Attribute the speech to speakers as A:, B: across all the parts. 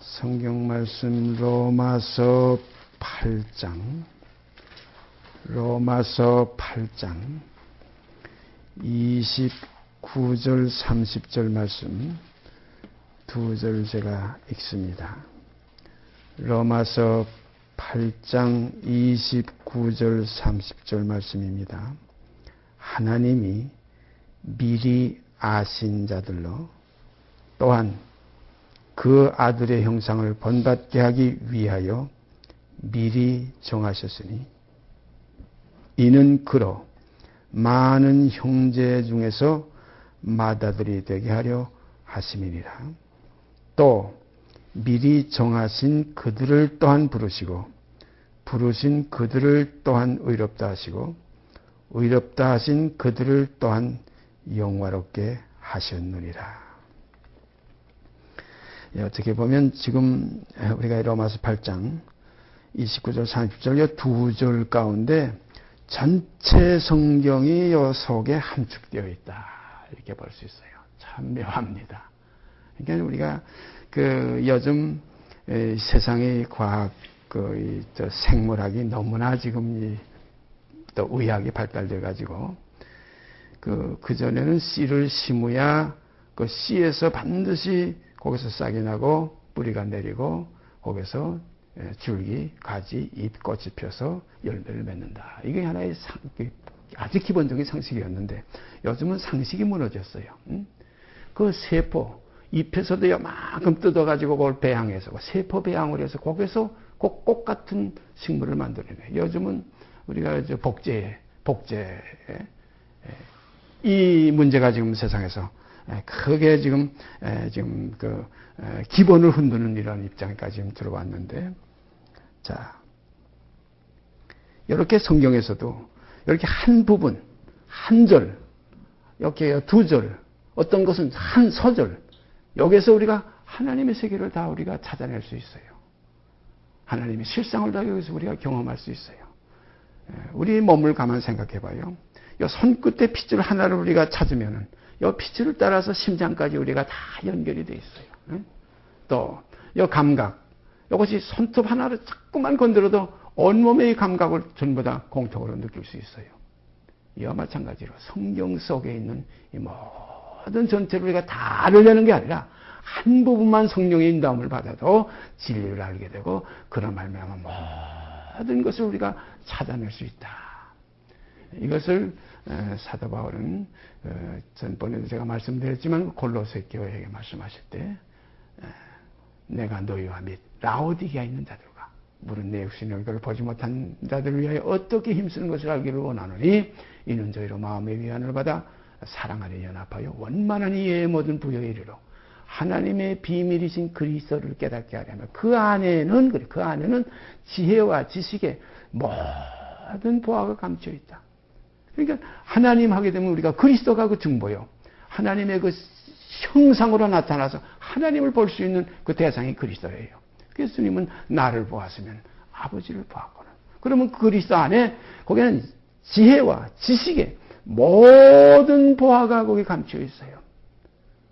A: 성경 말씀 로마서 8장 29절 30절 말씀 두 절 제가 읽습니다. 로마서 8장 29절 30절 말씀입니다. 하나님이 미리 아신 자들로 또한 그 아들의 형상을 본받게 하기 위하여 미리 정하셨으니 이는 그로 많은 형제 중에서 맏아들이 되게 하려 하심이니라. 또 미리 정하신 그들을 또한 부르시고 부르신 그들을 또한 의롭다 하시고 의롭다 하신 그들을 또한 영화롭게 하셨느니라. 어떻게 보면 지금 우리가 로마서 8장 29절 30절 두 절 가운데 전체 성경이 요 속에 함축되어 있다 이렇게 볼 수 있어요. 참 묘합니다. 그러니까 우리가 요즘 세상의 과학 생물학이 너무나 지금 또 의학이 발달돼 가지고 그 전에는 씨를 심어야 그 씨에서 반드시 거기서 싹이 나고 뿌리가 내리고 거기서 줄기, 가지, 잎, 꽃이 펴서 열매를 맺는다. 이게 하나의 아주 기본적인 상식이었는데 요즘은 상식이 무너졌어요. 그 세포, 잎에서도 요만큼 뜯어가지고 그걸 배양해서 세포 배양을 해서 거기서 꽃 같은 식물을 만들어내요. 요즘은 우리가 복제 이 문제가 지금 세상에서 크게 지금 기본을 흔드는 이런 입장까지 지금 들어왔는데, 자, 이렇게 성경에서도 이렇게 한 부분, 한 절, 이렇게 두 절, 어떤 것은 한 서절, 여기서 우리가 하나님의 세계를 다 우리가 찾아낼 수 있어요. 하나님의 실상을 다 여기서 우리가 경험할 수 있어요. 우리 몸을 가만 생각해 봐요. 이 손끝에 핏줄 하나를 우리가 찾으면은 이 핏줄을 따라서 심장까지 우리가 다 연결이 돼 있어요. 또 이 감각, 이것이 손톱 하나를 자꾸만 건드려도 온몸의 감각을 전부 다 공통으로 느낄 수 있어요. 이와 마찬가지로 성경 속에 있는 이 모든 전체를 우리가 다 알으려는 게 아니라 한 부분만 성령의 인도함을 받아도 진리를 알게 되고 그런 말미암아 모든 것을 우리가 찾아낼 수 있다. 이것을 사도 바울은 전번에도 제가 말씀드렸지만 골로새 교회에게 말씀하실 때 내가 너희와 및 라오디게아에 있는 자들과 물은 내 육신의 얼굴을 보지 못한 자들을 위하여 어떻게 힘쓰는 것을 알기를 원하노니 이는 저희로 마음의 위안을 받아 사랑 안에 연합하여 원만한 이의 모든 부여에 이르러 하나님의 비밀이신 그리스도를 깨닫게 하려면 그 안에는 지혜와 지식의 모든 보화가 감춰 있다. 그러니까 하나님 하게 되면 우리가 그리스도가 그 중보요. 하나님의 그 형상으로 나타나서 하나님을 볼 수 있는 그 대상이 그리스도예요. 예수님은 나를 보았으면 아버지를 보았거든. 그러면 그리스도 안에 거기는 지혜와 지식의 모든 보화가 거기 감춰 있어요.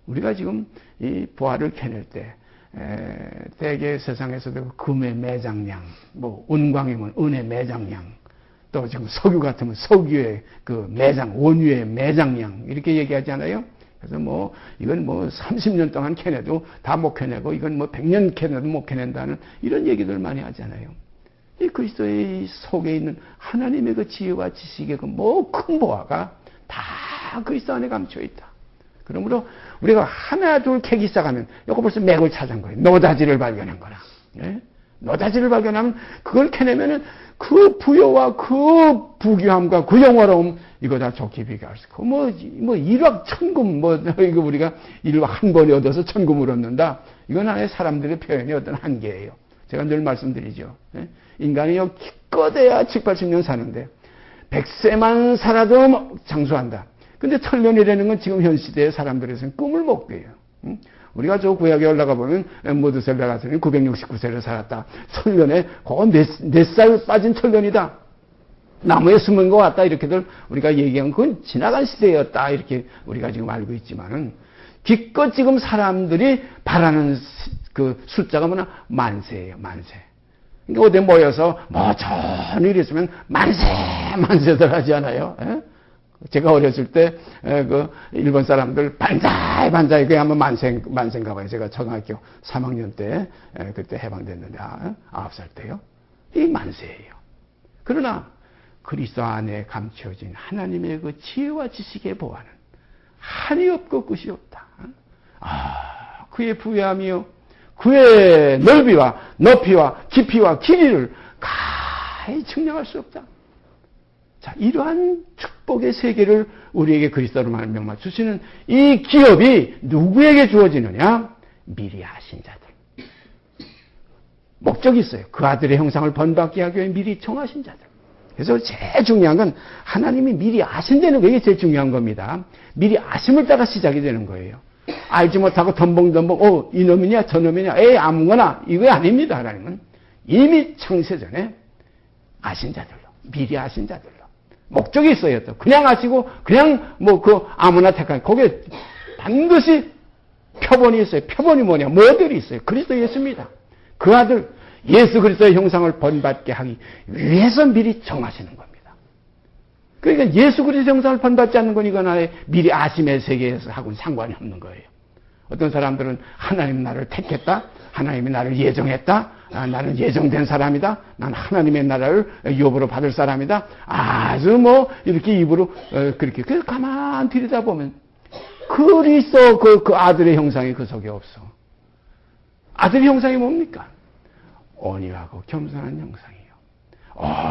A: 우리가 지금 이 보화를 캐낼 때 대개 세상에서도 금의 매장량, 은광이면 은의 매장량, 또 지금 석유 같으면 석유의 그 매장, 원유의 매장량 이렇게 얘기하잖아요. 그래서 이건 30년 동안 캐내도 다 못 캐내고 이건 100년 캐내도 못 캐낸다는 이런 얘기들 많이 하잖아요. 이 그리스도의 속에 있는 하나님의 그 지혜와 지식의 그 큰 보화가 다 그리스도 안에 감춰 있다. 그러므로 우리가 하나 둘 캐기 시작하면 이거 벌써 맥을 찾은 거예요. 노다지를 발견한 거라. 예? 노다지를 발견하면 그걸 캐내면은 그 부여와 그 부귀함과 그 영화로움 이거 다 좋게 비교할 수 있고 일확 천금 이거 우리가 일확 한 번에 얻어서 천금을 얻는다. 이건 하나의 사람들의 표현의 어떤 한계예요. 제가 늘 말씀드리죠. 예? 인간이 기껏해야 7, 80년 사는데 100세만 살아도 장수한다. 근데 천년이라는 건 지금 현 시대의 사람들에서는 꿈을 못 꿔요. 우리가 저 구약에 올라가 보면 모두셀라 같은 969세를 살았다. 천년에 그거 몇 살 빠진 천년이다. 나무에 숨은 것 같다. 이렇게들 우리가 얘기한 그건 지나간 시대였다. 이렇게 우리가 지금 알고 있지만은 기껏 지금 사람들이 바라는 그 숫자가 뭐냐? 만세예요, 만세. 그러니까 어디 모여서 뭐 좋은 일이 있으면 만세들 하지 않아요? 예? 제가 어렸을 때 그 일본 사람들 반자이 그게 한번 만세인가 봐요. 제가 초등학교 3학년 때 그때 해방됐는데 9살 때요. 이 만세예요. 그러나 그리스도 안에 감추어진 하나님의 그 지혜와 지식의 보화는 한이 없고 끝이 없다. 그의 부유함이요, 그의 넓이와 높이와 깊이와 길이를 가히 측량할 수 없다. 자, 이러한 축복의 세계를 우리에게 그리스도로 말미암아 주시는 이 기업이 누구에게 주어지느냐? 미리 아신 자들. 목적이 있어요. 그 아들의 형상을 번받게 하기 위해 미리 정하신 자들. 그래서 제일 중요한 건 하나님이 미리 아신다는 게 제일 중요한 겁니다. 미리 아심을 따라 시작이 되는 거예요. 알지 못하고 덤벙덤벙 이놈이냐 저놈이냐 아무거나 이거 아닙니다. 하나님은 이미 창세전에 아신 자들로, 미리 아신 자들로. 목적이 있어요. 또 그냥 아시고 그냥 아무나 택한 거기에 반드시 표본이 있어요. 표본이 뭐냐? 모델이 있어요. 그리스도 예수입니다. 그 아들 예수 그리스도의 형상을 번받게 하기 위해서 미리 정하시는 겁니다. 그러니까 예수 그리스도의 형상을 번받지 않는 건 이건 아예 미리 아심의 세계에서 하고는 상관이 없는 거예요. 어떤 사람들은 하나님 나를 택했다. 하나님이 나를 예정했다. 나는 예정된 사람이다. 난 하나님의 나라를 유업으로 받을 사람이다. 아주 이렇게 입으로 그렇게. 그래서 가만 들여다보면 그리스도 그 아들의 형상이 그 속에 없어. 아들의 형상이 뭡니까? 온유하고 겸손한 형상이에요.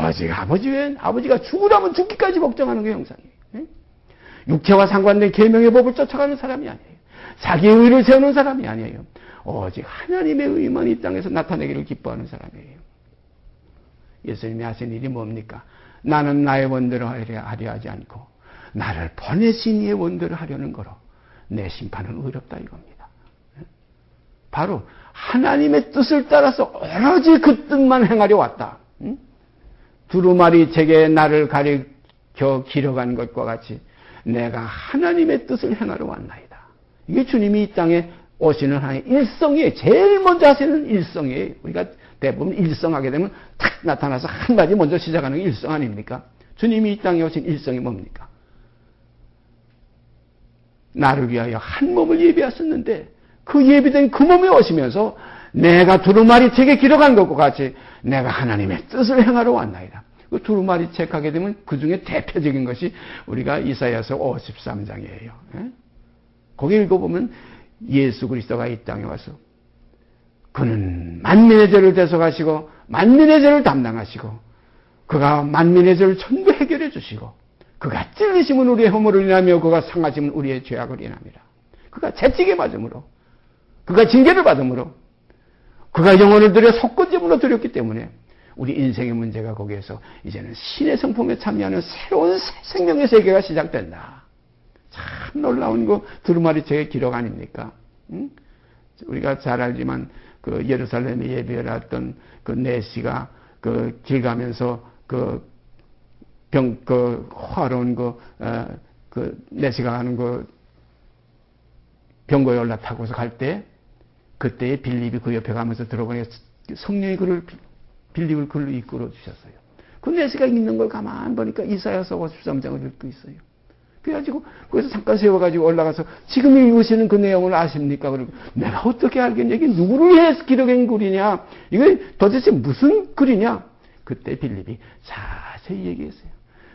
A: 오직 아버지가 죽으라면 죽기까지 걱정하는 그 형상이에요. 육체와 상관된 계명의 법을 쫓아가는 사람이 아니에요. 자기의 의를 세우는 사람이 아니에요. 오직 하나님의 의만 이 땅에서 나타내기를 기뻐하는 사람이에요. 예수님이 하신 일이 뭡니까? 나는 나의 원대로 하려 하지 않고 나를 보내신 이의 원대로 하려는 거로 내 심판은 의롭다 이겁니다. 바로 하나님의 뜻을 따라서 오로지 그 뜻만 행하려 왔다. 두루마리 책에 나를 가리켜 길어간 것과 같이 내가 하나님의 뜻을 행하러 왔나이다. 이게 주님이 이 땅에 오시는 하나의 일성이에요. 제일 먼저 하시는 일성이에요. 우리가 대부분 일성하게 되면 탁 나타나서 한 가지 먼저 시작하는 게 일성 아닙니까? 주님이 이 땅에 오신 일성이 뭡니까? 나를 위하여 한 몸을 예비하셨는데 그 예비된 그 몸에 오시면서 내가 두루마리 책에 기록한 것과 같이 내가 하나님의 뜻을 행하러 왔나이다. 그 두루마리 책 하게 되면 그 중에 대표적인 것이 우리가 이사야서 53장이에요. 거기 읽어보면 예수 그리스도가 이 땅에 와서 그는 만민의 죄를 대속하시고 만민의 죄를 담당하시고 그가 만민의 죄를 전부 해결해 주시고 그가 찔리심은 우리의 허물을 인하며 그가 상하심은 우리의 죄악을 인함이라. 그가 채찍에 맞음으로 그가 징계를 받음으로 그가 영혼을 들여 속건제물로 드렸기 때문에 우리 인생의 문제가 거기에서 이제는 신의 성품에 참여하는 새로운 생명의 세계가 시작된다. 참 놀라운 그 두루마리 책의 기록 아닙니까? 우리가 잘 알지만 그 예루살렘에 예배했던 그 내시가 그 길 가면서 그 화로운 그 내시가 가는 그 병거에 올라타고서 갈 때 그때에 빌립이 그 옆에 가면서 들어보니 성령이 빌립을 글로 이끌어 주셨어요. 그 내시가 읽는 걸 가만 보니까 이사야서 53장을 읽고 있어요. 그래가지고 거기서 잠깐 세워가지고 올라가서 지금 읽으시는 그 내용을 아십니까? 그리고 내가 어떻게 알겠냐? 이게 누구를 위해서 기록한 글이냐? 이게 도대체 무슨 글이냐? 그때 빌립이 자세히 얘기했어요.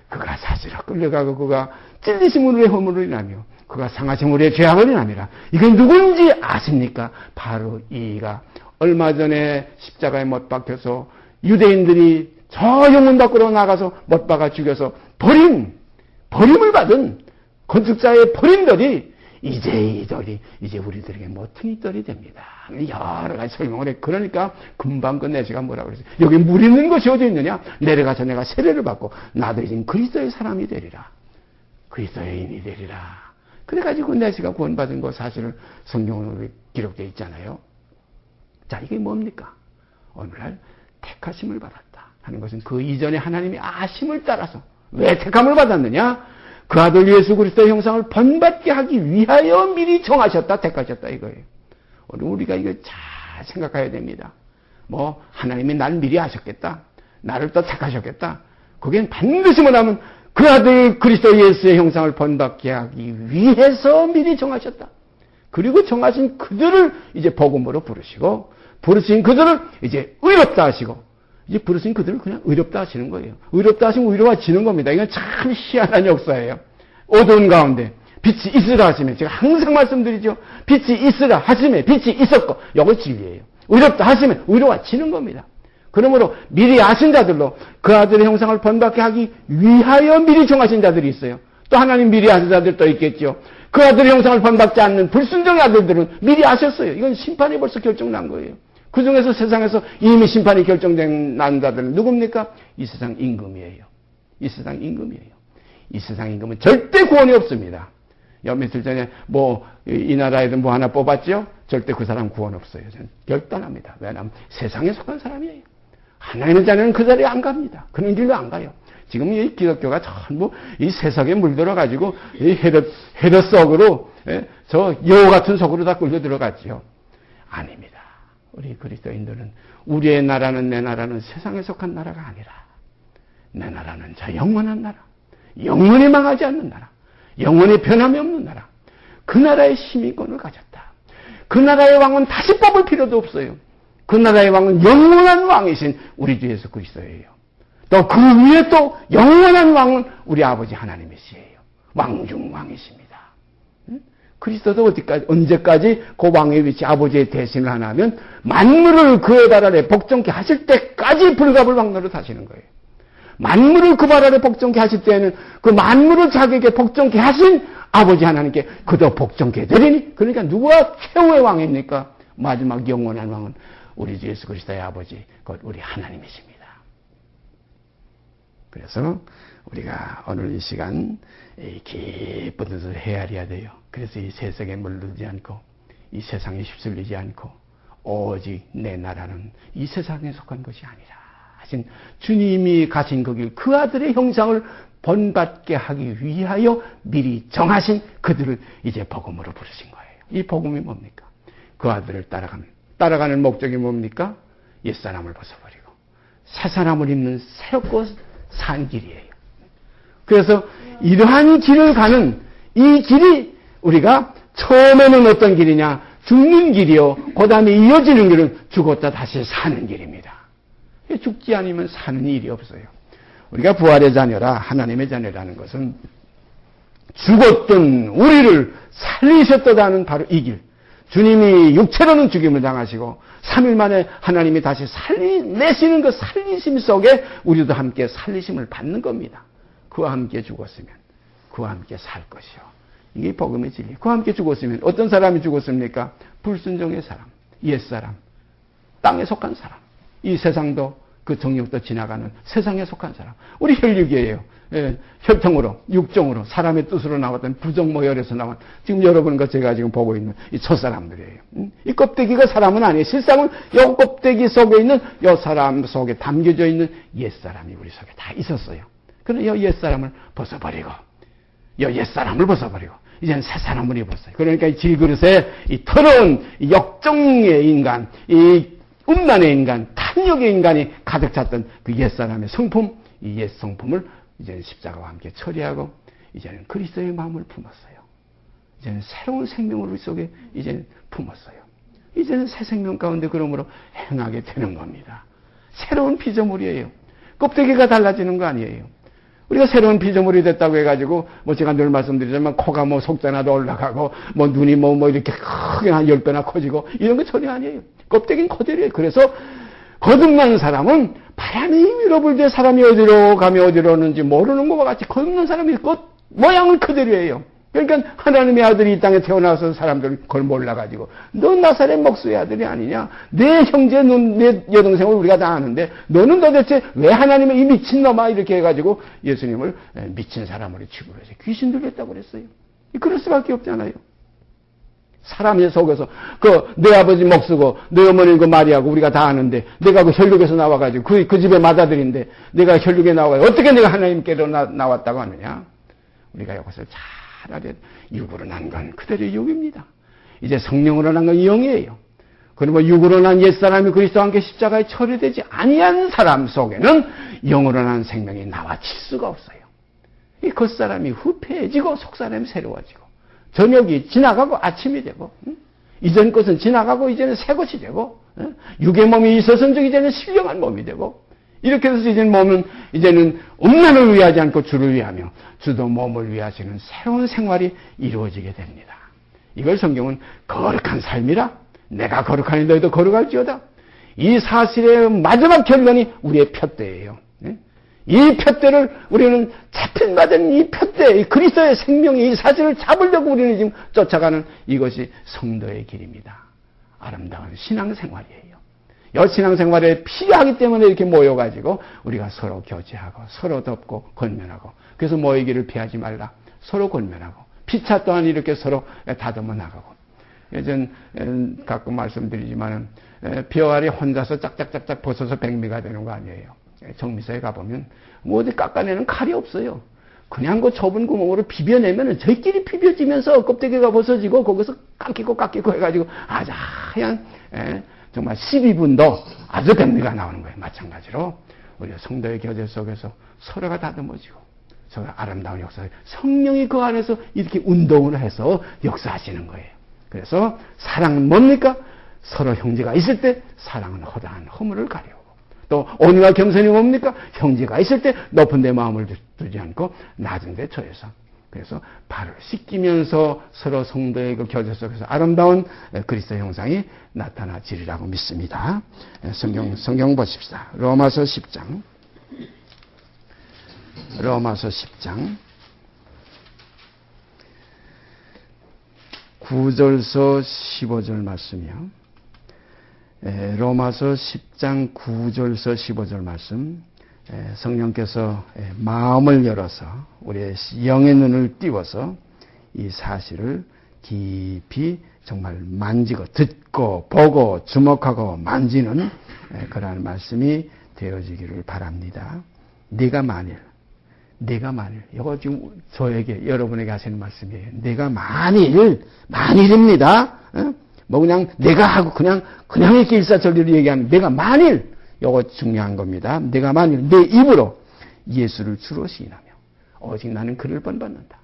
A: 그가 사지로 끌려가고 그가 찔리심으로 의 허물을 인하며 그가 상하심으로 의 죄악을 인함이라. 이게 누군지 아십니까? 바로 이가 얼마 전에 십자가에 못 박혀서 유대인들이 저 영문 밖으로 나가서 못 박아 죽여서 버림을 받은 건축자의 버림돌이 이제 우리들에게 모퉁이돌이 됩니다. 여러 가지 설명을 해. 그러니까 금방 그 내시가 뭐라고 그랬어요? 여기 물 있는 것이 어디 있느냐? 내려가서 내가 세례를 받고 나도 이제 그리스도의 사람이 되리라. 그리스도의 인이 되리라. 그래가지고 내시가 구원받은 거 사실은 성경으로 기록되어 있잖아요. 자, 이게 뭡니까? 오늘날 택하심을 받았다 하는 것은 그 이전에 하나님이 아심을 따라서 왜 택함을 받았느냐? 그 아들 예수 그리스도의 형상을 번받게 하기 위하여 미리 정하셨다, 택하셨다 이거예요. 오늘 우리가 이거 잘 생각해야 됩니다. 뭐 하나님이 날 미리 아셨겠다. 나를 또 택하셨겠다. 그게 반드시 뭐냐면 그 아들 그리스도 예수의 형상을 본받게 하기 위해서 미리 정하셨다. 그리고 정하신 그들을 이제 복음으로 부르시고 부르신 그들을 이제 의롭다 하시고 이제 부르신 그들을 그냥 의롭다 하시는 거예요. 의롭다 하시면 의로워지는 겁니다. 이건 참 희한한 역사예요. 어두운 가운데 빛이 있으라 하시면 제가 항상 말씀드리죠. 빛이 있으라 하시면 빛이 있었고 이거 진리예요. 의롭다 하시면 의로워지는 겁니다. 그러므로 미리 아신 자들로 그 아들의 형상을 본받게 하기 위하여 미리 정하신 자들이 있어요. 또 하나님 미리 아신 자들도 있겠죠. 그 아들의 형상을 본받지 않는 불순종의 아들들은 미리 아셨어요. 이건 심판이 벌써 결정난 거예요. 그 중에서 세상에서 이미 심판이 결정된 난 자들은 누굽니까? 이 세상 임금이에요. 이 세상 임금이에요. 이 세상 임금은 절대 구원이 없습니다. 며칠 전에 이 나라에도 하나 뽑았죠? 절대 그 사람 구원 없어요. 저는 결단합니다. 왜냐하면 세상에 속한 사람이에요. 하나님의 자녀는 그 자리에 안 갑니다. 그런 길로 안 가요. 지금 이 기독교가 전부 이 세상에 물들어가지고 이 헤롯 속으로, 저 여우 같은 속으로 다 끌려 들어갔지요. 아닙니다. 우리 그리스도인들은 우리의 나라는 내 나라는 세상에 속한 나라가 아니라 내 나라는 저 영원한 나라, 영원히 망하지 않는 나라, 영원히 변함이 없는 나라, 그 나라의 시민권을 가졌다. 그 나라의 왕은 다시 뽑을 필요도 없어요. 그 나라의 왕은 영원한 왕이신 우리 주 예수 그리스도예요. 또 그 위에 또 영원한 왕은 우리 아버지 하나님이시에요. 왕중왕이십니다. 그리스도도 언제까지 그 왕의 위치 아버지의 대신을 하나면 만물을 그의 발 아래 복종케 하실 때까지 불가불 왕노릇 하시는 거예요. 만물을 그 발 아래 복종케 하실 때에는 그 만물을 자기에게 복종케 하신 아버지 하나님께 그도 복종케 되리니. 그러니까 누가 최후의 왕입니까? 마지막 영원한 왕은 우리 주 예수 그리스도의 아버지, 곧 우리 하나님이십니다. 그래서 우리가 오늘 이 시간 깊은 뜻을 헤아려야 돼요. 그래서 이 세상에 물들지 않고 이 세상에 휩쓸리지 않고 오직 내 나라는 이 세상에 속한 것이 아니라 하신 주님이 가신 그 길, 그 아들의 형상을 본받게 하기 위하여 미리 정하신 그들을 이제 복음으로 부르신 거예요. 이 복음이 뭡니까? 그 아들을 따라가는 목적이 뭡니까? 옛사람을 벗어버리고 새 사람을 입는 새롭고 산 길이에요. 그래서 이러한 길을 가는 이 길이 우리가 처음에는 어떤 길이냐? 죽는 길이요. 그 다음에 이어지는 길은 죽었다 다시 사는 길입니다. 죽지 않으면 사는 일이 없어요. 우리가 부활의 자녀라 하나님의 자녀라는 것은 죽었던 우리를 살리셨다는 바로 이 길. 주님이 육체로는 죽임을 당하시고 3일 만에 하나님이 다시 살리내시는 그 살리심 속에 우리도 함께 살리심을 받는 겁니다. 그와 함께 죽었으면 그와 함께 살 것이요. 이게 복음의 진리. 그와 함께 죽었으면 어떤 사람이 죽었습니까? 불순종의 사람, 옛사람, 땅에 속한 사람. 이 세상도 그 정욕도 지나가는 세상에 속한 사람. 우리 혈육이에요. 혈통으로, 육종으로, 사람의 뜻으로 나왔던 부정모혈에서 나온 지금 여러분과 제가 지금 보고 있는 이 첫사람들이에요. 이 껍데기가 사람은 아니에요. 실상은 이 껍데기 속에 있는 이 사람 속에 담겨져 있는 옛사람이 우리 속에 다 있었어요. 그런데 이 옛사람을 벗어버리고 이제는 새 사람을 입었어요. 그러니까 이 질그릇에 이 더러운 역정의 인간, 이 음란의 인간, 탐욕의 인간이 가득 찼던 그 옛사람의 성품, 이 옛 성품을 이제는 십자가와 함께 처리하고 이제는 그리스도의 마음을 품었어요. 이제는 새로운 생명을 우리 속에 이제는 품었어요. 이제는 새 생명 가운데 그러므로 행하게 되는 겁니다. 새로운 피조물이에요. 껍데기가 달라지는 거 아니에요. 우리가 새로운 피조물이 됐다고 해가지고, 제가 늘 말씀드리지만, 코가 속자나도 올라가고, 눈이 이렇게 크게 한 10배나 커지고, 이런 거 전혀 아니에요. 껍데기는 그대로예요. 그래서, 거듭난 사람은 바람이 밀어불때 사람이 어디로 가며 어디로 오는지 모르는 것과 같이 거듭난 사람이 모양은 그대로예요. 그러니까 하나님의 아들이 이 땅에 태어나서 사람들은 그걸 몰라가지고 너 나사렛 목수의 아들이 아니냐? 내 형제, 내 여동생을 우리가 다 아는데 너는 도대체 왜 하나님의 이 미친놈아 이렇게 해가지고 예수님을 미친 사람으로 취급을 해서 귀신 들렸다고 그랬어요. 그럴 수밖에 없잖아요. 사람의 속에서 내 아버지 목수고 내 어머니 마리아고 우리가 다 아는데 내가 그 혈육에서 나와가지고 그 집의 맏아들인데 내가 혈육에 나와가지고 어떻게 내가 하나님께로 나왔다고 하느냐? 우리가 이것을 잘 알아야 육으로 난 건 그대로 육입니다. 이제 성령으로 난 건 영이에요. 그러면 육으로 난 옛사람이 그리스도와 함께 십자가에 처리되지 아니한 사람 속에는 영으로 난 생명이 나와 칠 수가 없어요. 이 겉사람이 후패해지고 속사람이 새로워지고 저녁이 지나가고 아침이 되고 이전 것은 지나가고 이제는 새 것이 되고 육의 몸이 있어서는 이제는 신령한 몸이 되고 이렇게 해서 이제는 몸은 이제는 음란을 위하지 않고 주를 위하며 주도 몸을 위하시는 새로운 생활이 이루어지게 됩니다. 이걸 성경은 거룩한 삶이라 내가 거룩하니 너희도 거룩할지어다. 이 사실의 마지막 결론이 우리의 푯대예요. 이 푯대를 우리는 잡힌받은 이 푯대, 이 그리스도의 생명이 이 사실을 잡으려고 우리는 지금 쫓아가는 이것이 성도의 길입니다. 아름다운 신앙생활이에요. 이 신앙생활에 필요하기 때문에 이렇게 모여가지고 우리가 서로 교제하고 서로 덮고 권면하고 그래서 모이기를 피하지 말라. 서로 권면하고 피차 또한 이렇게 서로 다듬어 나가고 예전 가끔 말씀드리지만 벼알이 혼자서 짝짝짝짝 벗어서 백미가 되는 거 아니에요. 정미소에 가보면 뭐 어디 깎아내는 칼이 없어요. 그냥 그 좁은 구멍으로 비벼내면 저희끼리 비벼지면서 껍데기가 벗어지고 거기서 깎이고 해가지고 아주 하얀 정말 12분도 아주 백미가 나오는 거예요. 마찬가지로 우리 성도의 교제 속에서 서로가 다듬어지고 저 아름다운 역사, 성령이 그 안에서 이렇게 운동을 해서 역사하시는 거예요. 그래서 사랑은 뭡니까? 서로 형제가 있을 때 사랑은 허다한 허물을 가려고 또 온유와 겸손이 뭡니까? 형제가 있을 때 높은 데 마음을 두지 않고 낮은 데 처해서 그래서 발을 씻기면서 서로 성도의 그 교제 속에서 아름다운 그리스도 형상이 나타나지리라고 믿습니다. 성경 보십시다. 로마서 10장 9절서 15절 말씀이요. 로마서 10장 9절서 15절 말씀. 성령께서 마음을 열어서 우리의 영의 눈을 띄워서 이 사실을 깊이 정말 만지고 듣고 보고 주목하고 만지는 그러한 말씀이 되어지기를 바랍니다. 네가 만일 이거 지금 저에게 여러분에게 하시는 말씀이에요. 내가 만일입니다. 뭐 그냥 내가 하고 그냥 이렇게 일사천리로 얘기하면 내가 만일 이거 중요한 겁니다. 내가 만일 내 입으로 예수를 주로 시인하며 오직 나는 그를 본받는다.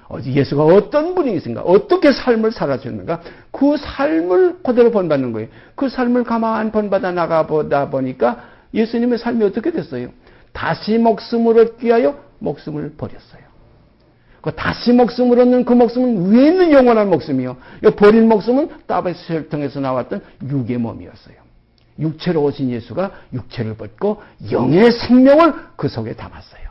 A: 오직 예수가 어떤 분이신가 어떻게 삶을 살아주는가 그 삶을 그대로 본받는 거예요. 그 삶을 가만 본받아 나가보다 보니까 예수님의 삶이 어떻게 됐어요? 다시 목숨을 얻기 위하여 목숨을 버렸어요. 그 다시 목숨을 얻는 그 목숨은 위에 있는 영원한 목숨이요. 버린 목숨은 다베스 혈통에서 나왔던 육의 몸이었어요. 육체로 오신 예수가 육체를 벗고 영의 생명을 그 속에 담았어요.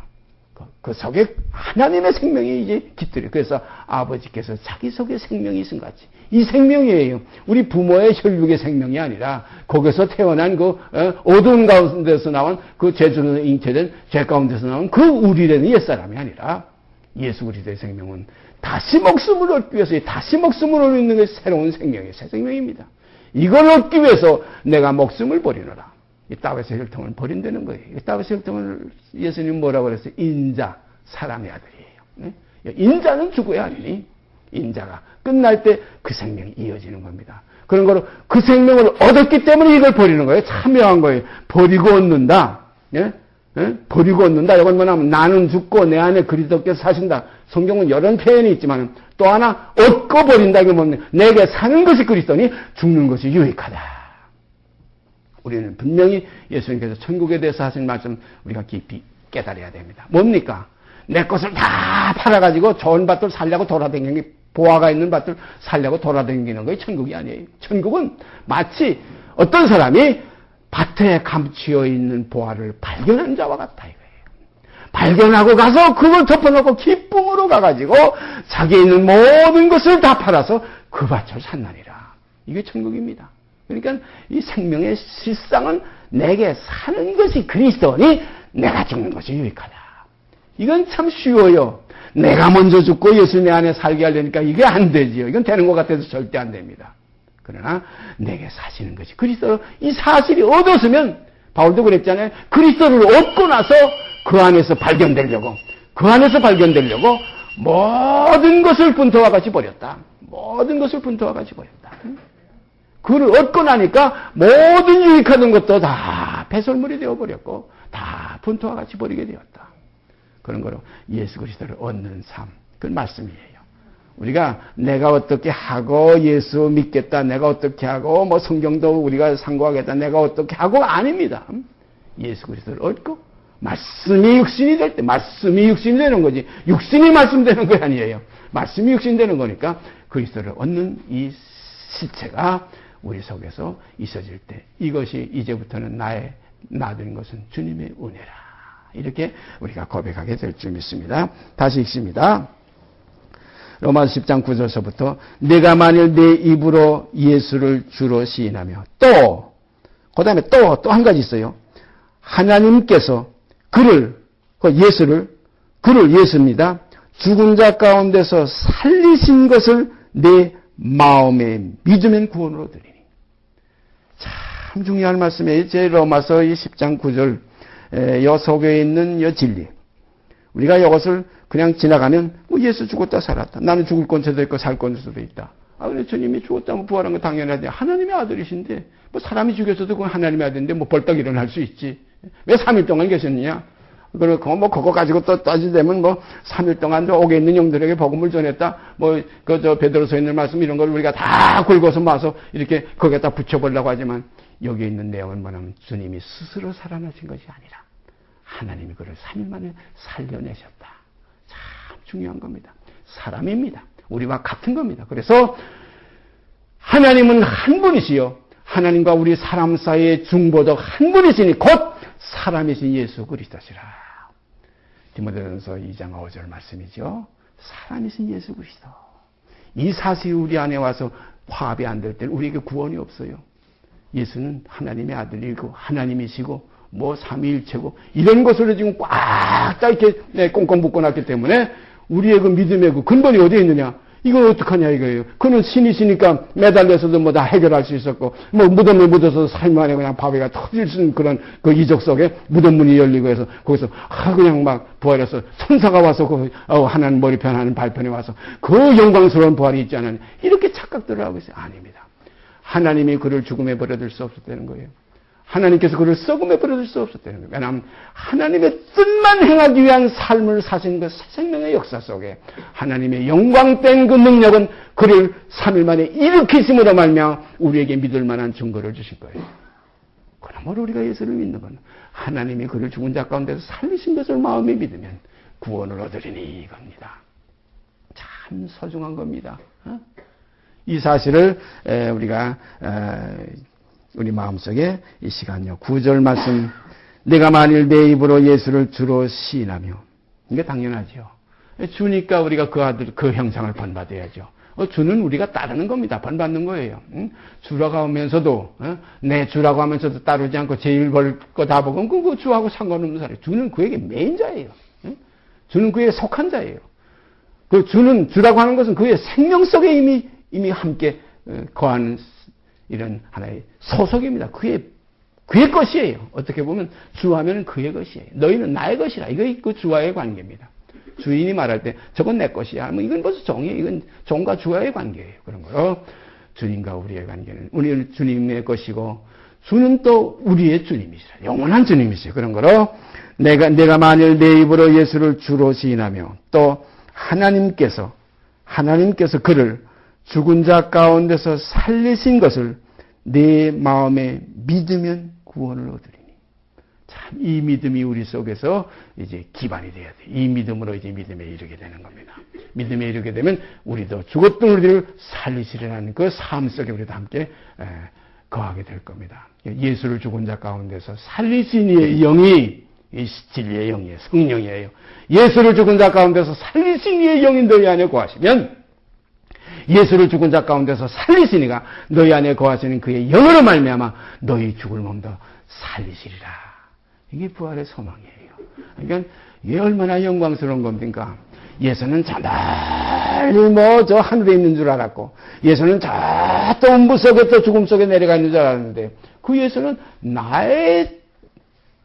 A: 그 속에 하나님의 생명이 이제 깃들어요. 그래서 아버지께서 자기 속에 생명이 있은 것 같이. 이 생명이에요. 우리 부모의 혈육의 생명이 아니라 거기서 태어난 그 어두운 가운데서 나온 그 죄중에서 잉태된 죄 가운데서 나온 그 우리라는 옛사람이 아니라 예수 그리스도의 생명은 다시 목숨을 얻기 위해서 다시 목숨을 얻는 게 새로운 생명이에요. 새 생명입니다. 이걸 얻기 위해서 내가 목숨을 버리노라. 이 다윗의 혈통을 버린다는 거예요. 이 다윗의 혈통을 예수님 뭐라고 그랬어요? 인자, 사람의 아들이에요. 인자는 죽어야 하니 인자가 끝날 때 그 생명이 이어지는 겁니다. 그런 거로 그 생명을 얻었기 때문에 이걸 버리는 거예요. 참 묘한 거예요. 버리고 얻는다. 버리고 얻는다. 이건 뭐냐면 나는 죽고 내 안에 그리스도께서 사신다. 성경은 여러 표현이 있지만 또 하나 얻고 버린다. 이게 뭡니까? 내게 사는 것이 그리스도니 죽는 것이 유익하다. 우리는 분명히 예수님께서 천국에 대해서 하신 말씀 우리가 깊이 깨달아야 됩니다. 뭡니까? 내 것을 다 팔아가지고 좋은 밭을 살려고 돌아다니는 보화가 있는 밭을 살려고 돌아다니는 거예요. 천국이 아니에요. 천국은 마치 어떤 사람이 밭에 감추어 있는 보화를 발견한 자와 같다 이거예요. 발견하고 가서 그걸 덮어놓고 기쁨으로 가가지고 자기에 있는 모든 것을 다 팔아서 그 밭을 산나니라. 이게 천국입니다. 그러니까 이 생명의 실상은 내게 사는 것이 그리스도니 내가 죽는 것이 유익하다. 이건 참 쉬워요. 내가 먼저 죽고 예수 내 안에 살게 하려니까 이게 안 되지요. 이건 되는 것 같아서 절대 안 됩니다. 그러나 내게 사시는 것이 그리스도 이 사실이 얻었으면 바울도 그랬잖아요. 그리스도를 얻고 나서 그 안에서 발견되려고 모든 것을 분토와 같이 버렸다. 모든 것을 분토와 같이 버렸다. 그를 얻고 나니까 모든 유익하던 것도 다 배설물이 되어버렸고 다 분토와 같이 버리게 되었다. 그런 거로 예수 그리스도를 얻는 삶, 그 말씀이에요. 우리가 내가 어떻게 하고 예수 믿겠다, 내가 어떻게 하고 뭐 성경도 우리가 상고하겠다, 내가 어떻게 하고가 아닙니다. 예수 그리스도를 얻고 말씀이 육신이 될 때, 말씀이 육신이 되는 거지 육신이 말씀되는 거 아니에요. 말씀이 육신이 되는 거니까 그리스도를 얻는 이 실체가 우리 속에서 있어질 때, 이것이 이제부터는 나된 것은 주님의 은혜라, 이렇게 우리가 고백하게 될 줄 믿습니다. 다시 읽습니다. 로마서 10장 9절서부터 내가 만일 내 입으로 예수를 주로 시인하며 또 그 다음에 또 한 가지 있어요. 하나님께서 그를 예수입니다. 죽은 자 가운데서 살리신 것을 내 마음에 믿으면 구원을 얻으리니. 참 중요한 말씀이에요. 제 로마서 10장 9절 여 속에 있는 여 진리. 우리가 이것을 그냥 지나가면 예수 죽었다 살았다. 나는 죽을 권세도 있고 살 권세도 있다. 그래 주님이 죽었다면 부활한 건 당연하지. 하나님의 아들이신데 뭐 사람이 죽였어도 그건 하나님의 아들인데 뭐 벌떡 일어날 수 있지. 왜 3일 동안 계셨느냐? 그리고 뭐 그거 가지고 또 따지자면 뭐 3일 동안 옥에 있는 영들에게 복음을 전했다. 뭐 그 저 베드로서에 있는 말씀 이런 걸 우리가 다 긁어서 모아서 이렇게 거기에다 붙여보려고 하지만 여기에 있는 내용은 뭐냐면 주님이 스스로 살아나신 것이 아니라 하나님이 그를 3일 만에 살려내셨다. 참 중요한 겁니다. 사람입니다. 우리와 같은 겁니다. 그래서 하나님은 한 분이시요. 하나님과 우리 사람 사이의 중보적 한 분이시니 곧 사람이신 예수 그리스도시라. 디모데전서 2장 5절 말씀이죠. 사람이신 예수 그리스도. 이 사실이 우리 안에 와서 화합이 안 될 때는 우리에게 구원이 없어요. 예수는 하나님의 아들이고 하나님이시고 뭐 삼위일체고 이런 것으로 지금 꽉 다 이렇게 꽁꽁 묶어놨기 때문에 우리의 그 믿음의 그 근본이 어디에 있느냐? 이걸 어떡하냐 이거예요. 그는 신이시니까 매달려서도 뭐 다 해결할 수 있었고, 뭐 무덤에 묻어서 삶 안에 그냥 바위가 터질 수 있는 그런 그 이적 속에 무덤 문이 열리고 해서 거기서 그냥 막 부활해서 천사가 와서 그 하나님 머리편 하는 발편에 와서 그 영광스러운 부활이 있지 않느냐. 이렇게 착각들을 하고 있어요. 아닙니다. 하나님이 그를 죽음에 버려둘 수 없었다는 거예요. 하나님께서 그를 썩음에 버려둘 수 없었다는 거예요. 왜냐하면 하나님의 뜻만 행하기 위한 삶을 사신 그 생명의 역사 속에 하나님의 영광된 그 능력은 그를 3일 만에 일으키심으로 말미암아 우리에게 믿을 만한 증거를 주신 거예요. 그러므로 우리가 예수를 믿는 건 하나님이 그를 죽은 자 가운데서 살리신 것을 마음에 믿으면 구원을 얻으리니 이겁니다. 참 소중한 겁니다. 이 사실을 우리가 우리 마음속에 이 시간요. 9절 말씀. 내가 만일 내 입으로 예수를 주로 시인하며. 이게 당연하죠. 주니까 우리가 그 아들, 그 형상을 본받아야죠. 주는 우리가 따르는 겁니다. 본받는 거예요. 주라고 하면서도, 내 주라고 하면서도 따르지 않고 제일 벌 거 다 보고, 그 주하고 상관없는 사람이에요. 주는 그에게 메인자예요. 주는 그에게 속한 자예요. 그 주는, 주라고 하는 것은 그의 생명 속에 이미 함께 거하는 이런 하나의 소속입니다. 그의 것이에요. 어떻게 보면 주하면 그의 것이에요. 너희는 나의 것이라. 이거 그 주와의 관계입니다. 주인이 말할 때 저건 내 것이야. 뭐 이건 벌써 종이에요. 이건 종과 주와의 관계예요. 그런 거로 주님과 우리의 관계는 우리는 주님의 것이고 주는 또 우리의 주님이시라. 영원한 주님이시죠. 그런 거로 내가 만일 내 입으로 예수를 주로 시인하며 또 하나님께서 그를 죽은 자 가운데서 살리신 것을 내 마음에 믿으면 구원을 얻으리니. 참, 이 믿음이 우리 속에서 이제 기반이 돼야 돼. 이 믿음으로 이제 믿음에 이르게 되는 겁니다. 믿음에 이르게 되면 우리도 죽었던 우리를 살리시리라는 그 삶 속에 우리도 함께 거하게 될 겁니다. 예수를 죽은 자 가운데서 살리신 이의 영이 이 진리의 영이에요. 성령이에요. 예수를 죽은 자 가운데서 살리신 이의 영이 너희 안에 거하시면 예수를 죽은 자 가운데서 살리시니가 너희 안에 거하시는 그의 영으로 말미암아 너희 죽을 몸도 살리시리라. 이게 부활의 소망이에요. 그러니까 이게 얼마나 영광스러운 겁니까? 예수는 저 멀리 저 하늘에 있는 줄 알았고 예수는 저 또 음부 속에 또 죽음 속에 내려가 있는 줄 알았는데 그 예수는 나의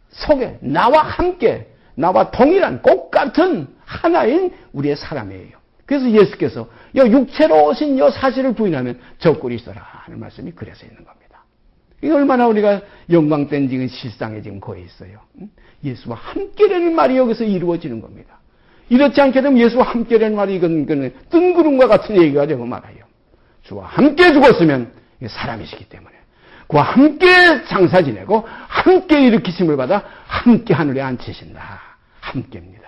A: 속에 나와 함께 나와 동일한 똑같은 하나인 우리의 사람이에요. 그래서 예수께서 육체로 오신 이 사실을 부인하면 저 꼴이 있어라 하는 말씀이 그래서 있는 겁니다. 이게 얼마나 우리가 영광된 지금 실상에 지금 거해 있어요. 예수와 함께라는 말이 여기서 이루어지는 겁니다. 이렇지 않게 되면 예수와 함께라는 말이 이건 뜬구름과 같은 얘기가 되고 말아요. 주와 함께 죽었으면 사람이시기 때문에 그와 함께 장사 지내고 함께 일으키심을 받아 함께 하늘에 앉히신다. 함께입니다.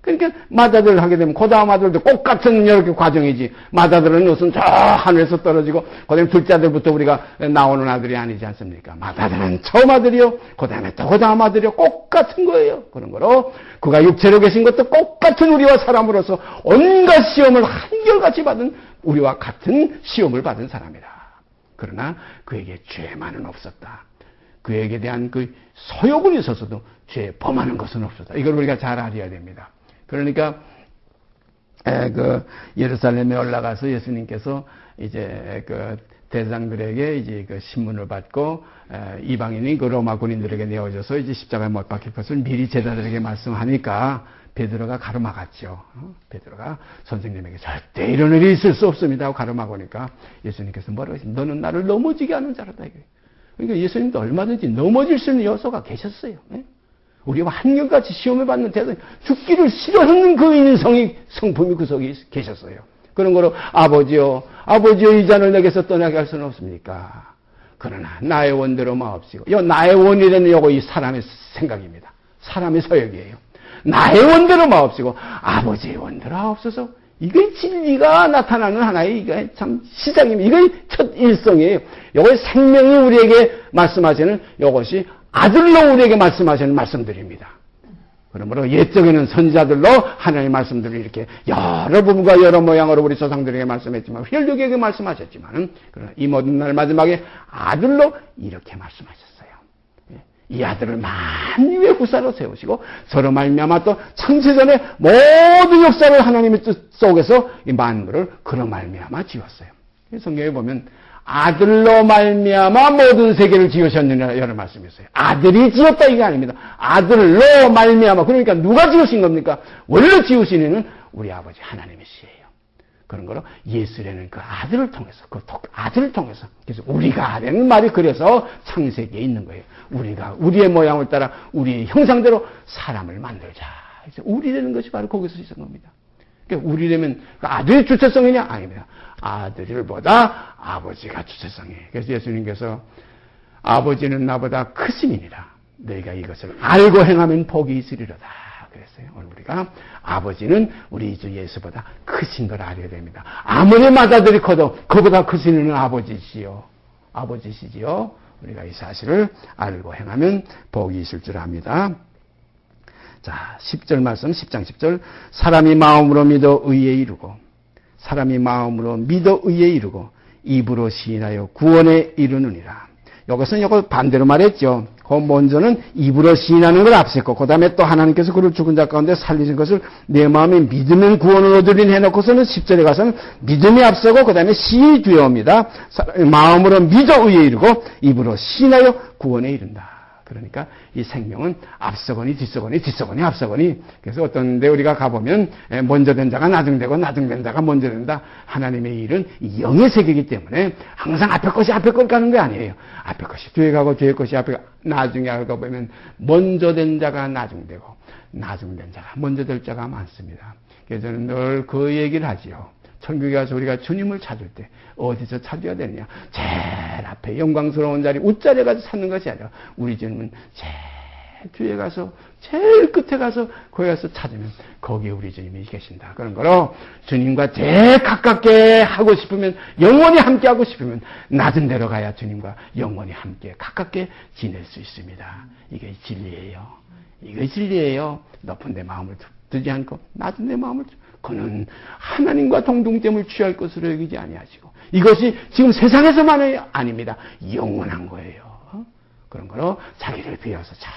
A: 그러니까 맏아들을 하게 되면 그 다음 아들도 똑같은 이렇게 과정이지. 맏아들은 우선 저 하늘에서 떨어지고 그 다음에 둘째 아들부터 우리가 나오는 아들이 아니지 않습니까? 맏아들은 처음 아들이요. 그 다음에 또 그 다음 아들이요. 똑같은 거예요. 그런 거로 그가 육체로 계신 것도 똑같은 우리와 사람으로서 온갖 시험을 한결같이 받은 우리와 같은 시험을 받은 사람이다. 그러나 그에게 죄만은 없었다. 그에게 대한 그 소욕은 있었어도 죄 범하는 것은 없었다. 이걸 우리가 잘 알아야 됩니다. 그러니까 그 예루살렘에 올라가서 예수님께서 이제 그 대장들에게 이제 그 신문을 받고 이방인이 그 로마 군인들에게 내어져서 이제 십자가에 못 박힐 것을 미리 제자들에게 말씀하니까 베드로가 가로막았죠. 베드로가 선생님에게 절대 이런 일이 있을 수 없습니다 하고 가로막으니까 예수님께서 뭐라고 하시면 너는 나를 넘어지게 하는 자라다. 그러니까 예수님도 얼마든지 넘어질 수 있는 요소가 계셨어요. 우리와 한결같이 시험을 받는 대상, 죽기를 싫어하는 그 인성이, 성품이 그 속에 계셨어요. 그런 거로 아버지요 이 잔을 내게서 떠나게 할 수는 없습니까? 그러나 나의 원대로 마옵시고, 나의 원이라는 요거 이 사람의 생각입니다. 사람의 서역이에요. 나의 원대로 마옵시고 아버지의 원대로 하옵소서. 이게 진리가 나타나는 하나의 이게 참 시작입니다. 이게 첫 일성이에요. 요걸 생명이 우리에게 말씀하시는 요것이 아들로 우리에게 말씀하시는 말씀들입니다. 그러므로 옛적에는 선지자들로 하나님의 말씀들을 이렇게 여러 부분과 여러 모양으로 우리 조상들에게 말씀했지만 혈육에게 말씀하셨지만 그러나 이 모든 날 마지막에 아들로 이렇게 말씀하셨어요. 이 아들을 만유의 후사로 세우시고 서로 말미암아 또 창세전에 모든 역사를 하나님의 뜻 속에서 이 만물을 그로 말미암아 지었어요. 성경에 보면 아들로 말미암아 모든 세계를 지으셨느냐 이런 말씀이 있어요. 아들이 지었다 이게 아닙니다. 아들로 말미암아. 그러니까 누가 지으신 겁니까? 원래 지으신 이는 우리 아버지 하나님이시에요. 그런 거로 예수라는 그 아들을 통해서 아들을 통해서 그래서 우리가 하라는 말이 그래서 창세기에 있는 거예요. 우리가 우리의 모양을 따라 우리의 형상대로 사람을 만들자. 그래서 우리라는 것이 바로 거기서 있는 겁니다. 그러니까 우리라면 아들의 주체성이냐? 아닙니다. 아들보다 아버지가 주체성이에요. 그래서 예수님께서 아버지는 나보다 크심이니라. 너희가 이것을 알고 행하면 복이 있으리로다. 그랬어요. 오늘 우리가 아버지는 우리 주 예수보다 크신 걸 알아야 됩니다. 아무리 맏아들이 커도 그보다 크신 이는 아버지시지요. 우리가 이 사실을 알고 행하면 복이 있을 줄 압니다. 자, 10절 말씀, 10장 10절. 사람이 마음으로 믿어 의에 이르고, 입으로 시인하여 구원에 이르느니라. 이것은 이거 반대로 말했죠. 그 먼저는 입으로 시인하는 걸 앞섰고, 그 다음에 또 하나님께서 그를 죽은 자 가운데 살리신 것을 내 마음에 믿으면 구원을 얻으리니 해놓고서는 10절에 가서는 믿음이 앞서고, 그 다음에 시인이 뒤에옵니다. 마음으로 믿어 의에 이르고, 입으로 시인하여 구원에 이른다. 그러니까 이 생명은 앞서거니 뒤서거니 앞서거니. 그래서 어떤 데 우리가 가보면 먼저 된 자가 나중되고 나중된 자가 먼저 된다. 하나님의 일은 영의 세계이기 때문에 항상 앞에 것이 가는 게 아니에요. 앞에 것이 뒤에 가고 뒤에 것이 앞에 가고 나중에 가고 보면 먼저 된 자가 나중되고 나중된 자가 먼저 될 자가 많습니다. 그래서 저는 늘 그 얘기를 하지요. 천국에 가서 우리가 주님을 찾을 때 어디서 찾아야 되느냐? 제일 앞에 영광스러운 자리 웃자리에 가서 찾는 것이 아니라 우리 주님은 제일 뒤에 가서 제일 끝에 가서 거기 가서 찾으면 거기에 우리 주님이 계신다. 그런 거로 주님과 제일 가깝게 하고 싶으면 영원히 함께 하고 싶으면 낮은 데로 가야 주님과 영원히 함께 가깝게 지낼 수 있습니다. 이게 진리예요. 높은 데 마음을 두지 않고 낮은 데 마음을 그는 하나님과 동등됨을 취할 것으로 여기지 아니하시고 이것이 지금 세상에서만이 아닙니다. 영원한 거예요. 그런 거로 자기를 비워서 잘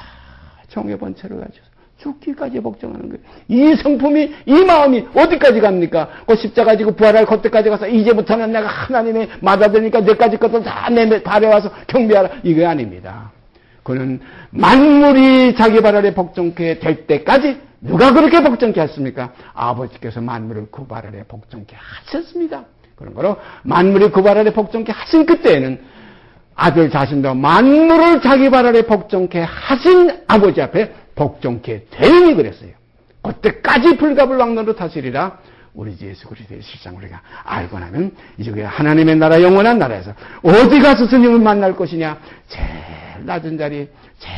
A: 정해본 채로 가지고 죽기까지 복종하는 거예요. 이 성품이 이 마음이 어디까지 갑니까? 그 십자가 지고 부활할 그때까지 가서 이제부터는 내가 하나님의 맏아들니까 내까지 것을 다 내 발에 와서 경배하라. 이거 아닙니다. 그는 만물이 자기 발 아래 복종케 될 때까지 누가 그렇게 복종케 했습니까? 아버지께서 만물을 그 발 아래 복종케 하셨습니다. 그런 거로 만물이 그 발 아래 복종케 하신 그때에는 아들 자신도 만물을 자기 발 아래 복종케 하신 아버지 앞에 복종케 되니 그랬어요. 그때까지 불가불 왕노로 다스리라 우리 주 예수 그리스도의 실상 우리가 알고 나면 이제 하나님의 나라 영원한 나라에서 어디 가서 주님을 만날 것이냐? 제일 낮은 자리, 제일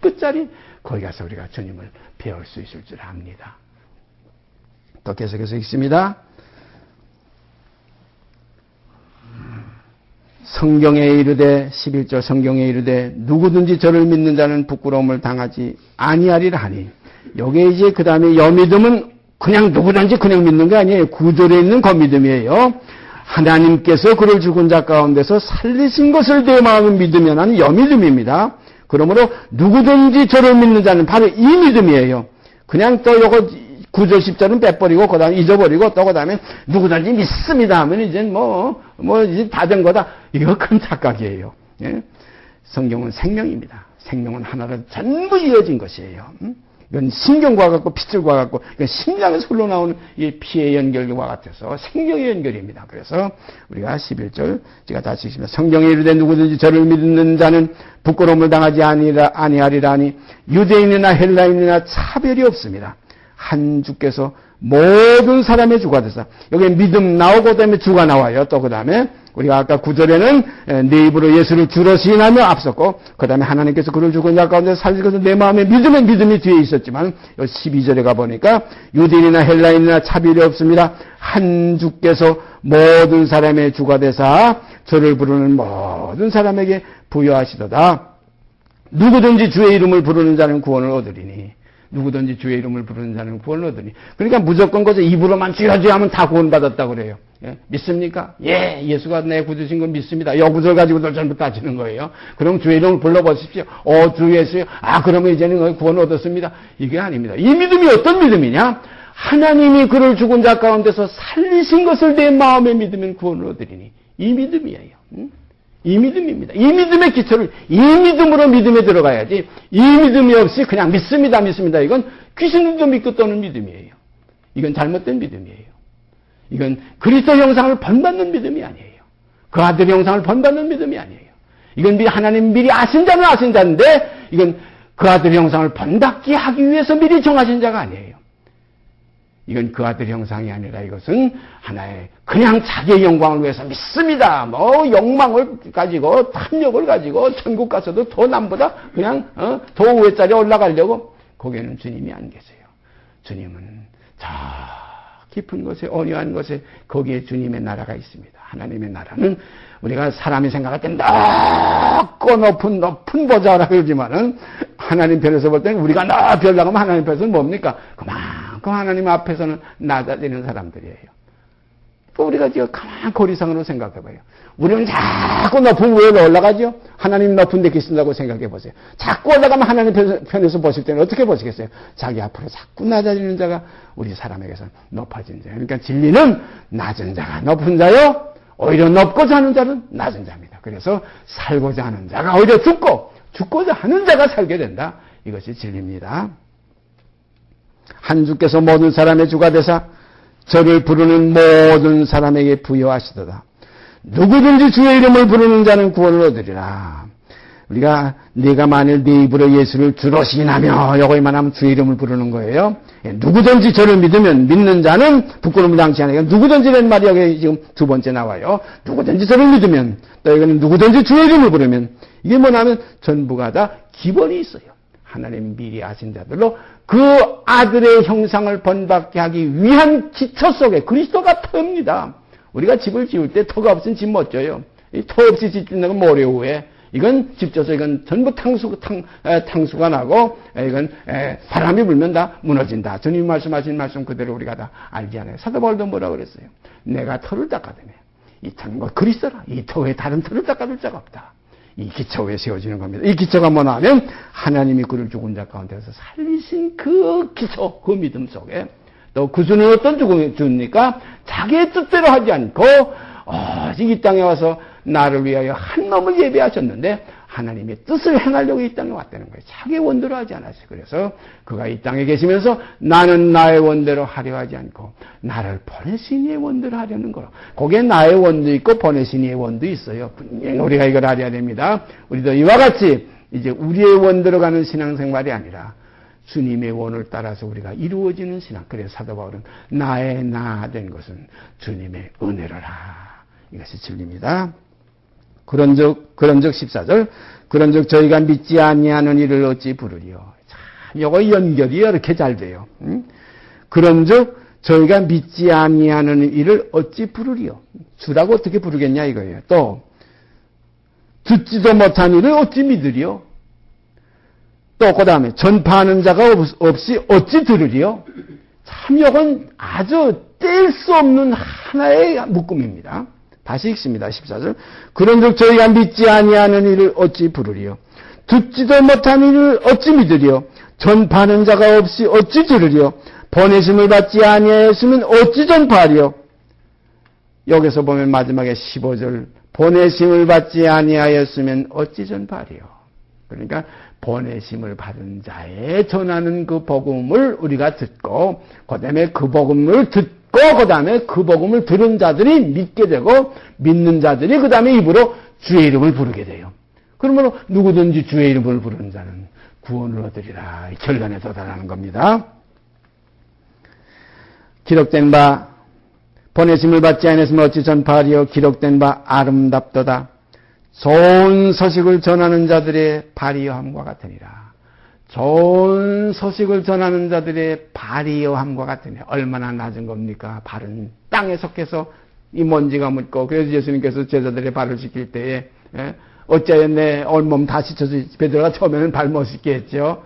A: 끝자리 거기 가서 우리가 주님을 배울 수 있을 줄 압니다. 또 계속해서 읽습니다. 성경에 이르되 11절 성경에 이르되 누구든지 저를 믿는 자는 부끄러움을 당하지 아니하리라 하니 여기에 이제 그 다음에 여믿음은 그냥 누구든지 그냥 믿는 게 아니에요. 구절에 있는 그 믿음이에요. 하나님께서 그를 죽은 자 가운데서 살리신 것을 내 마음은 믿으면 하는 여믿음입니다. 그러므로 누구든지 저를 믿는 자는 바로 이 믿음이에요. 그냥 또 요거 9절 10절은 빼버리고 그 다음에 잊어버리고 또 그 다음에 누구든지 믿습니다 하면 이제 이제 다 된 거다. 이거 큰 착각이에요. 예? 성경은 생명입니다. 생명은 하나로 전부 이어진 것이에요. 이건 신경과 같고 핏줄과 같고 이건 심장에서 흘러나오는 이 피의 연결과 같아서 생명의 연결입니다. 그래서 우리가 11절 제가 다시 읽습니다. 성경에 이르되 누구든지 저를 믿는 자는 부끄러움을 당하지 아니하리라 하니 유대인이나 헬라인이나 차별이 없습니다. 한 주께서 모든 사람의 주가 되사 여기 믿음 나오고 그다음에 주가 나와요. 또 그다음에 우리가 아까 9절에는 내 입으로 예수를 주로 시인하며 앞섰고 그다음에 하나님께서 그를 죽은 자 가운데 살리셔서 내 마음에 믿음이 뒤에 있었지만 12절에 가보니까 유대인이나 헬라인이나 차별이 없습니다. 한 주께서 모든 사람의 주가 되사 저를 부르는 모든 사람에게 부여하시도다. 누구든지 주의 이름을 부르는 자는 구원을 얻으리니 누구든지 주의 이름을 부르는 자는 구원을 얻으니. 그러니까 무조건 거저 입으로만 주여 주여 하면 다 구원받았다고 그래요. 예? 믿습니까? 예, 예수가 내 구주신 건 믿습니다. 여 구절 가지고도 전부 따지는 거예요. 그럼 주의 이름을 불러보십시오. 주 예수요. 그러면 이제는 구원 얻었습니다. 이게 아닙니다. 이 믿음이 어떤 믿음이냐? 하나님이 그를 죽은 자 가운데서 살리신 것을 내 마음에 믿으면 구원을 얻으리니. 이 믿음이에요. 이 믿음입니다. 이 믿음의 기초를 이 믿음으로 믿음에 들어가야지 이 믿음이 없이 그냥 믿습니다. 이건 귀신도 믿고 떠는 믿음이에요. 이건 잘못된 믿음이에요. 이건 그리스도 형상을 본받는 믿음이 아니에요. 그 아들의 형상을 본받는 믿음이 아니에요. 이건 하나님 미리 아신 자는 아신 자인데 이건 그 아들의 형상을 본받게 하기 위해서 미리 정하신 자가 아니에요. 이건 그 아들의 형상이 아니라 이것은 하나의 그냥 자기의 영광을 위해서 믿습니다. 욕망을 가지고 탐욕을 가지고 천국 가서도 더 남보다 그냥 더 위에 자리에 올라가려고 거기에는 주님이 안 계세요. 주님은 저 깊은 곳에 온유한 곳에 거기에 주님의 나라가 있습니다. 하나님의 나라는 우리가 사람이 생각할 때 높고 높은 보좌라 그러지만은 하나님 편에서 볼 때는 우리가 높이 올라가면 하나님 편에서는 뭡니까? 그만큼 하나님 앞에서는 낮아지는 사람들이에요. 또 우리가 지금 가만 고리상으로 생각해봐요. 우리는 자꾸 높은 위에 올라가죠? 하나님 높은 데 계신다고 생각해보세요. 자꾸 올라가면 하나님 편에서 보실 때는 어떻게 보시겠어요? 자기 앞으로 자꾸 낮아지는 자가 우리 사람에게서 높아진 자예요. 그러니까 진리는 낮은 자가 높은 자요. 오히려 높고자 하는 자는 낮은 자입니다. 그래서 살고자 하는 자가 오히려 죽고자 하는 자가 살게 된다. 이것이 진리입니다. 한 주께서 모든 사람의 주가 되사 저를 부르는 모든 사람에게 부여하시도다. 누구든지 주의 이름을 부르는 자는 구원을 얻으리라. 우리가 네가 만일 네 입으로 예수를 주로 시인하며 여기만 하면 주의 이름을 부르는 거예요. 누구든지 저를 믿으면 믿는 자는 부끄러움을 당치 않으니까 누구든지라는 말이 여기 지금 두 번째 나와요. 누구든지 저를 믿으면 또 여기는 누구든지 주의 이름을 부르면 이게 뭐냐면 전부가 다 기본이 있어요. 하나님 미리 아신 자들로 그 아들의 형상을 본받게 하기 위한 기초 속에 그리스도가 터입니다. 우리가 집을 지을 때 터가 없으면 집 못 져요. 이 터 없이 집 짓는 건 모래 후에 이건 집 져서 이건 전부 탕수가 나고 이건 바람이 불면 다 무너진다. 주님 말씀하신 말씀 그대로 우리가 다 알지 않아요. 사도 바울도 뭐라 그랬어요? 내가 터를 닦아두면 이 터는 거 그리스도라. 이 터 외에 다른 터를 닦아둘 자가 없다. 이 기초 위에 세워지는 겁니다. 이 기초가 뭐냐 하면 하나님이 그를 죽은 자 가운데서 살리신 그 기초, 그 믿음 속에 또 구주는 어떤 죽습니까? 자기의 뜻대로 하지 않고 오직 이 땅에 와서 나를 위하여 한 놈을 예배하셨는데 하나님의 뜻을 행하려고 이 땅에 왔다는 거예요. 자기의 원대로 하지 않았어요. 그래서 그가 이 땅에 계시면서 나는 나의 원대로 하려 하지 않고 나를 보내신 이의 원대로 하려는 거로. 거기에 나의 원도 있고 보내신 이의 원도 있어요. 분명히 우리가 이걸 알아야 됩니다. 우리도 이와 같이 이제 우리의 원대로 가는 신앙생활이 아니라 주님의 원을 따라서 우리가 이루어지는 신앙. 그래서 사도 바울은 나의 나 된 것은 주님의 은혜로라. 이것이 진리입니다. 그런즉 14절 그런즉 저희가 믿지 아니하는 이를 어찌 부르리요. 참 요거 연결이 이렇게 잘 돼요. 그런즉 저희가 믿지 아니하는 이를 어찌 부르리요. 주라고 어떻게 부르겠냐 이거예요. 또 듣지도 못한 이를 어찌 믿으리요. 또 그 다음에 전파하는 자가 없이 어찌 들으리요. 참 이건 아주 뗄 수 없는 하나의 묶음입니다. 다시 읽습니다. 14절. 그런즉 저희가 믿지 아니하는 이를 어찌 부르리요. 듣지도 못한 이를 어찌 믿으리요. 전파하는 자가 없이 어찌 들으리요. 보내심을 받지 아니하였으면 어찌 전파하리요. 여기서 보면 마지막에 15절. 보내심을 받지 아니하였으면 어찌 전파하리요. 그러니까 보내심을 받은 자에 전하는 그 복음을 우리가 듣고 그 다음에 그 복음을 듣고 그 다음에 그 복음을 들은 자들이 믿게 되고 믿는 자들이 그 다음에 입으로 주의 이름을 부르게 돼요. 그러므로 누구든지 주의 이름을 부르는 자는 구원을 얻으리라. 결론에 도달하는 겁니다. 기록된 바 보내심을 받지 않았으면 어찌 전파하리요. 기록된 바 아름답도다. 좋은 소식을 전하는 자들의 발이여함과 같으니라. 좋은 소식을 전하는 자들의 발이여함과 같으니라. 얼마나 낮은 겁니까? 발은 땅에 속해서 이 먼지가 묻고 그래서 예수님께서 제자들의 발을 씻길 때에 어째요 내 온몸 다 씻어서 베드로가 처음에는 발 못 씻게 했죠.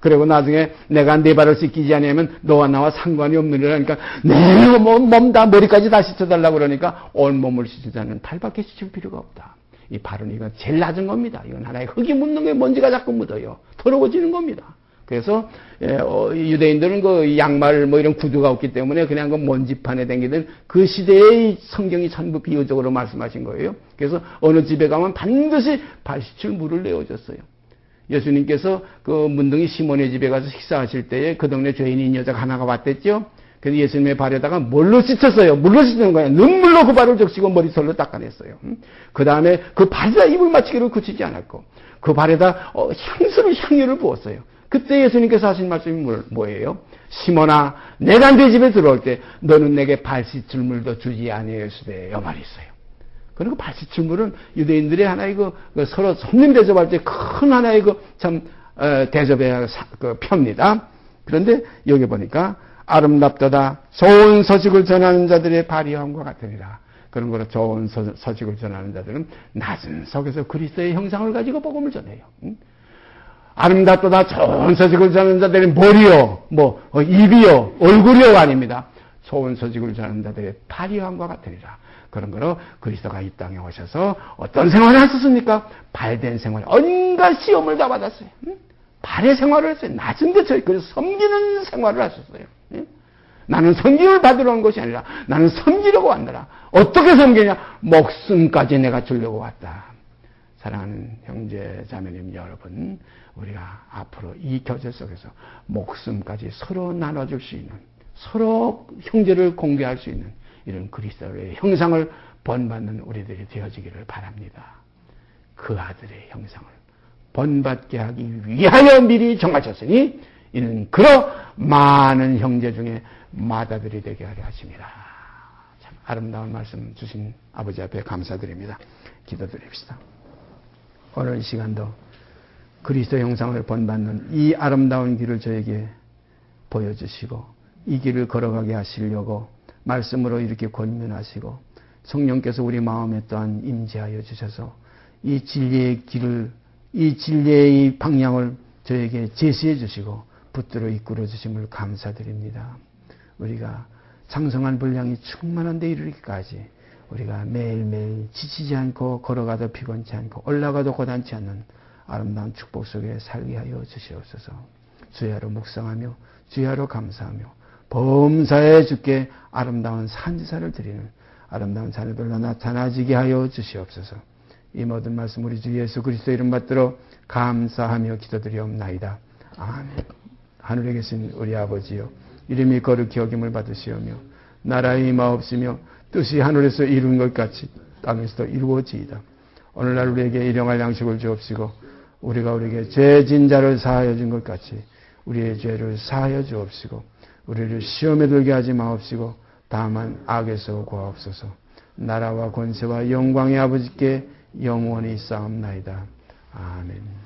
A: 그리고 나중에 내가 네 발을 씻기지 않으면 너와 나와 상관이 없느니라. 그러니까 내 몸 다 머리까지 다 씻어달라고 그러니까 온몸을 씻으자는 발밖에 씻을 필요가 없다. 이 발은 이건 제일 낮은 겁니다. 이건 하나의 흙이 묻는 게 먼지가 자꾸 묻어요. 더러워지는 겁니다. 그래서 유대인들은 그 양말 뭐 이런 구두가 없기 때문에 그냥 그 먼지판에 댕기던 그 시대의 성경이 전부 비유적으로 말씀하신 거예요. 그래서 어느 집에 가면 반드시 발 씻을 물을 내어줬어요. 예수님께서 그 문둥이 시몬의 집에 가서 식사하실 때에 그 동네 죄인인 여자가 하나가 왔댔죠. 그래서 예수님의 발에다가 물로 씻었어요. 물로 씻는 거예요. 눈물로 그 발을 적시고 머리털로 닦아냈어요. 그 다음에 그 발에다 입을 맞추기를 그치지 않았고 그 발에다 향유를 부었어요. 그때 예수님께서 하신 말씀이 뭐예요? 시몬아, 내가 네 집에 들어올 때 너는 내게 발 씻을 물도 주지 아니하였으되 요 말이 있어요. 그리고 발 씻을 물은 유대인들의 하나의 그 서로 손님 대접할 때 큰 하나의 대접의 표입니다. 그런데 여기 보니까 아름답도다. 좋은 소식을 전하는 자들의 발이함과 같으니라. 그런 거로 좋은 소식을 전하는 자들은 낮은 속에서 그리스도의 형상을 가지고 복음을 전해요. 아름답도다. 좋은 소식을 전하는 자들의 머리요, 입이요, 얼굴이요 아닙니다. 좋은 소식을 전하는 자들의 발이함과 같으니라. 그런 거로 그리스도가 이 땅에 오셔서 어떤 생활을 하셨습니까? 발된 생활, 온갖 시험을 다 받았어요. 발의 생활을 했어요. 낮은 데서 그래서 섬기는 생활을 하셨어요. 나는 섬김을 받으러 온 것이 아니라 나는 섬기려고 왔노라. 어떻게 섬기냐? 목숨까지 내가 주려고 왔다. 사랑하는 형제 자매님 여러분, 우리가 앞으로 이 교제 속에서 목숨까지 서로 나눠줄 수 있는, 서로 형제를 공개할 수 있는 이런 그리스도의 형상을 본받는 우리들이 되어지기를 바랍니다. 그 아들의 형상을 본받게 하기 위하여 미리 정하셨으니 이는 그러 많은 형제 중에 마다들이 되게 하려 하십니다. 참 아름다운 말씀 주신 아버지 앞에 감사드립니다. 기도드립시다. 오늘 이 시간도 그리스도 형상을 본받는 이 아름다운 길을 저에게 보여주시고 이 길을 걸어가게 하시려고 말씀으로 이렇게 권면하시고 성령께서 우리 마음에 또한 임재하여 주셔서 이 진리의 길을, 이 진리의 방향을 저에게 제시해 주시고 붙들어 이끌어 주심을 감사드립니다. 우리가 장성한 분량이 충만한 데 이르기까지 우리가 매일매일 지치지 않고 걸어가도 피곤치 않고 올라가도 고단치 않는 아름다운 축복 속에 살게 하여 주시옵소서. 주야로 묵상하며 주야로 감사하며 범사에 주께 아름다운 산지사를 드리는 아름다운 자녀들로 나타나지게 하여 주시옵소서. 이 모든 말씀 우리 주 예수 그리스도 이름 받들어 감사하며 기도드리옵나이다. 아멘. 하늘에 계신 우리 아버지여, 이름이 거룩히 여김을 받으시오며 나라의 임하옵시며 뜻이 하늘에서 이룬 것 같이 땅에서도 이루어지이다. 오늘날 우리에게 일용할 양식을 주옵시고 우리가 우리에게 죄진 자를 사하여 준 것 같이 우리의 죄를 사하여 주옵시고 우리를 시험에 들게 하지 마옵시고 다만 악에서 구하옵소서. 나라와 권세와 영광의 아버지께 영원히 쌓옵나이다. 아멘.